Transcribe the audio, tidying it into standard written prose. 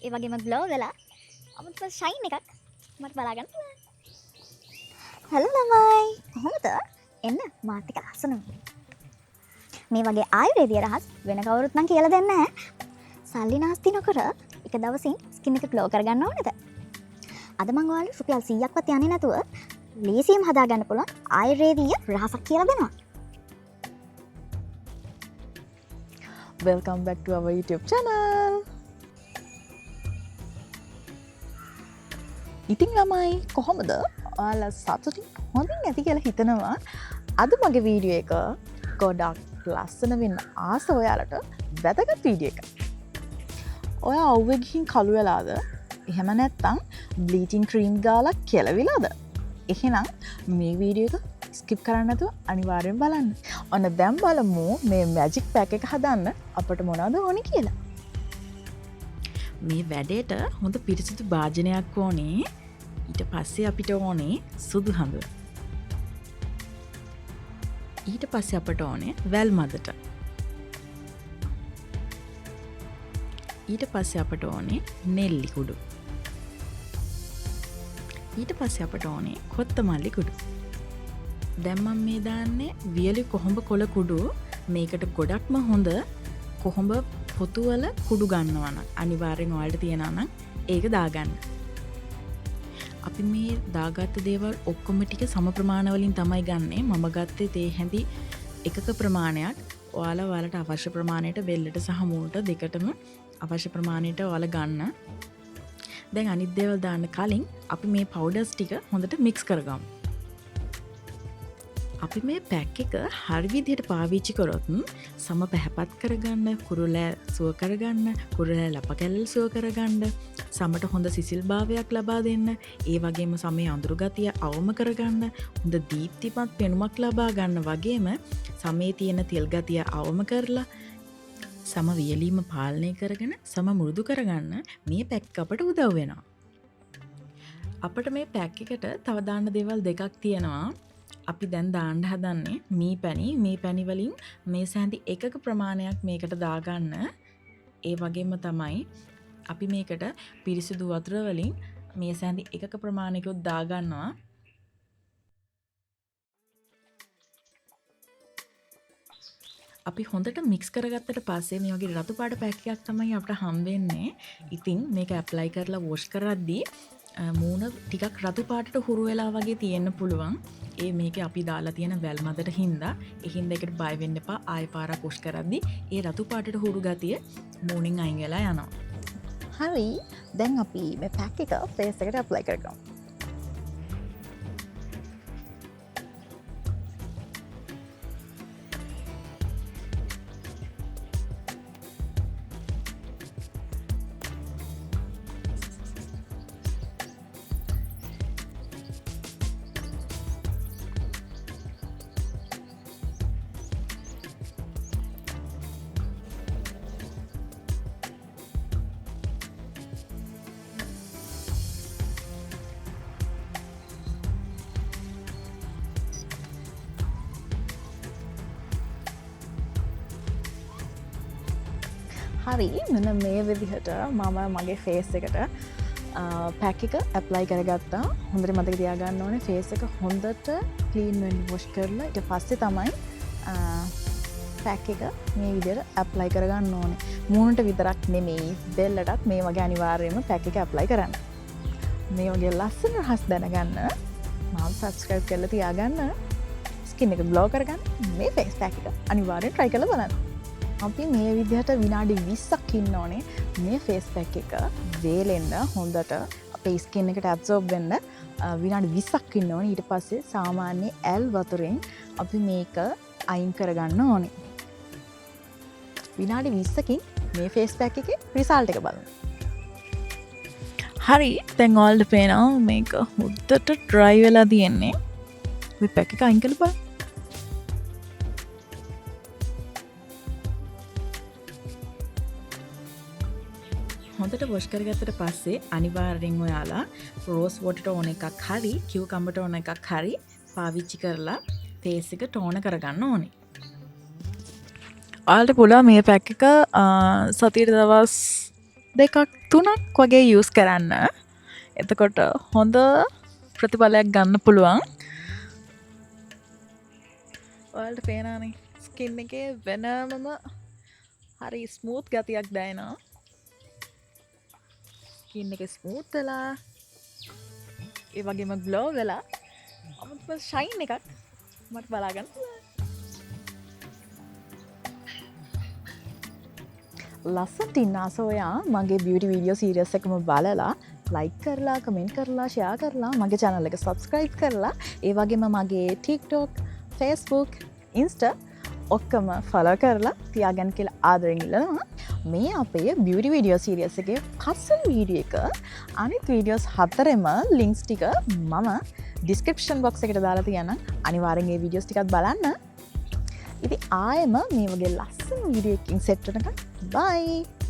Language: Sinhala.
ඒ වගේම ග්ලෝ වෙලා අමුතුම ෂයින් එකක් මට බලා ගන්න පුළුවන්. හලෝ ළමයි. කොහොමද? එන්න මාත් එක්ක අහසනමු. මේ වගේ ආයුර්වේදීය රහස් වෙන කවුරුත් නම් කියලා දෙන්නේ නැහැ. සල්ලි නාස්ති නොකර එක දවසින් ස්කින් එක ග්ලෝ කරගන්න ඕනේද? අද මම ඔයාලට රුපියල් 100ක්වත් යන්නේ නැතුව ලේසියෙන් හදාගන්න පුළුවන් ආයුර්වේදීය රහසක් කියලා දෙනවා. Welcome back to our YouTube channel. ඉතින් ළමයි කොහොමද? ඔයාලා සතුටින් හොඳින් ඇති කියලා හිතනවා. අද මගේ වීඩියෝ එක ගොඩක් ලස්සන වෙන්න ආස ඔයාලට වැදගත් වීඩියෝ එකක්. ඔයා අවුවේ ගිහින් කළු වෙලාද? එහෙම නැත්නම් බ්ලීචින් ක්‍රීම් ගාලා කෙලවිලාද? එහෙනම් මේ වීඩියෝ එක ස්කිප් කරන්න නැතුව අනිවාර්යෙන් බලන්න. ඔන්න දැන් බලමු මේ මැජික් පැක් එක හදන්න අපට මොනවද ඕනේ කියලා. මේ වැඩේට හොඳ පිරිසිදු භාජනයක් ඕනේ. ඊට පස්සේ අපිට ඕනේ සුදු හඳුන්. ඊට පස්සේ අපට ඕනේ වැල් මදට. ඊට පස්සේ අපට ඕනේ නෙල්ලි කුඩු. ඊට පස්සේ අපට ඕනේ කොත්තමල්ලි කුඩු. දැන් මම මේ දාන්නේ වියලි කොහොඹ කොළ කුඩු. මේකට ගොඩක්ම හොඳ කොහොඹ පොතු වල කුඩු ගන්නවා නම් අනිවාර්යෙන් ඔයාලට තියනවා නම් ඒක දාගන්න. අපි මේ දාගත්ත දේවල් ඔක්කොම ටික සම ප්‍රමාණ වලින් තමයි ගන්නෙ. මම ගත්තේ තේ හැඳි එකක ප්‍රමාණයක්. ඔයාලට අවශ්‍ය ප්‍රමාණයට බෙල්ලට සහ මූණට දෙකටම අවශ්‍ය ප්‍රමාණයට ඔයාලා ගන්න. දැන් අනිත් දේවල් දාන්න කලින් අපි මේ පවුඩර්ස් ටික හොඳට මික්ස් කරගමු. අපි මේ පැක් එක හරි විදිහට පාවිච්චි කරොත් සම පැහැපත් කරගන්න, කුරුලෑ සුව කරගන්න, කුරුලෑ ලප කැල්ල සුව කරගන්න, සමට හොඳ සිසිල් භාවයක් ලබා දෙන්න, ඒ වගේම සමේ අඳුරු ගතිය අවම කරගන්න, හොඳ දීප්තිමත් පෙනුමක් ලබා ගන්න වගේම සමේ තියෙන තෙල් ගතිය අවම කරලා සම වියලීම පාලනය කරගෙන සම මෘදු කරගන්න මේ පැක් අපට උදව් වෙනවා. අපිට මේ පැක් එකට තව දාන්න දේවල් දෙකක් තියෙනවා. අපි දැන් දාන්න හදන්නේ මී පැණි වලින් මේ සැඳි එකක ප්‍රමාණයක් මේකට දාගන්න. ඒ වගේම තමයි අපි මේකට පිරිසිදු වතුර වලින් මේ සැඳි එකක ප්‍රමාණයකුත් දාගන්නවා. අපි හොඳට මික්ස් කරගත්තට පස්සේ මේ වගේ රතු පාට පැක් එකක් තමයි අපිට හම්බෙන්නේ. ඉතින් මේක ඇප්ලයි කරලා වොෂ් කරද්දී මූණ ටිකක් රතු පාටට හුරු වෙලා වගේ තියෙන්න පුළුවන්. ඒ මේක අපි දාලා තියෙන වැල් මදට හින්දා ඒ හින්දා ඒකට බය වෙන්න එපා. ආයෙ පාරක් වොෂ් කරද්දී ඒ රතු පාටට හුරු ගතිය මූණෙන් අයින් වෙලා යනවා. හරි. දැන් අපි මේ පැක් එක ෆේස් එකට ඇප්ලයි කරගමු. හරි මෙන්න මේ විදිහට මම මගේ ෆේස් එකට පැක් එක ඇප්ලයි කරගත්තා. හොඳට මතක තියාගන්න ඕනේ ෆේස් එක හොඳට ක්ලීන් වෙන්න වොෂ් කරලා ඊට පස්සේ තමයි පැක් එක මේ විදිහට ඇප්ලයි කරගන්න ඕනේ. මූණට විතරක් නෙමෙයි බෙල්ලටත් මේ වගේ අනිවාර්යයෙන්ම පැක් එක ඇප්ලයි කරන්න. මේ වගේ ලස්සන රහස් දැනගන්න මාව subscribe කරලා තියාගන්න. ස්කින් එක ග්ලෝ කරගන්න මේ ෆේස් පැක් එක අනිවාර්යෙන් try කරලා බලන්න. අපි මේ විදිහට විනාඩි 20ක් ඉන්න ඕනේ මේ ෆේස් පැක් එක වේලෙන්න හොඳට අපේ ස්කින් එකට ඇබ්සෝබ් වෙන්න විනාඩි 20ක් ඉන්න ඕනේ. ඊට පස්සේ සාමාන්‍ය ඇල් වතුරෙන් අපි මේක අයින් කරගන්න ඕනේ. විනාඩි 20කින් මේ ෆේස් පැක් එකේ රිසල්ට් එක බලන්න. හරි දැන් ඔයාලට පේනවා මේක හොඳට ඩ්‍රයි වෙලා තියෙන්නේ. මේ පැක් එක අයින් කරලා බලන්න. හොඳට වොෂ් කරගත්තට පස්සේ අනිවාර්යෙන් ඔයාලා රෝස් වොටරට ඕන එකක් හරි කියුකම්බර්ට ඕන එකක් හරි පාවිච්චි කරලා ෆේස් එක ටෝන කරගන්න ඕනේ. ඔයාලට පුළුවන් මේ පැක් එක සතියට දවස් 2ක් 3ක් වගේ යස් කරන්න. එතකොට හොඳ ප්‍රතිඵලයක් ගන්න පුළුවන්. ඔයාලට පේනවනේ ස්කින් එකේ වෙනමම හරි ස්මූත් ගතියක් දැනෙනවා. ස්කින් එක ස්මූත් වෙලා ඒ වගේම ග්ලෝ වෙලා අමුතුම ෂයින් එකක් මට බලා ගන්න පුළුවන්. ලස්සනට ඉන්න අසෝයා මගේ බියුටි වීඩියෝ සීරියස් එකම බලලා ලයික් කරලා කමෙන්ට් කරලා ෂෙයා කරලා මගේ channel එක subscribe කරලා ඒ වගේම මගේ TikTok, Facebook, Insta ඔක්කොම follow කරලා තියාගන්න කියලා ආදරෙන් ඉල්ලනවා. මේ අපේ බියුටි වීඩියෝ සීරියස් එකේ කස්සල් වීඩියෝ එක අනිත් වීඩියෝස් හතරෙම links ටික මම description box එකට දාලා තියන්නම්. අනිවාර්යෙන් මේ වීඩියෝස් ටිකත් බලන්න. ඉතින් ආයෙම මේ වගේ ලස්සන වීඩියෝ එකකින් සෙට් වෙනකන් bye.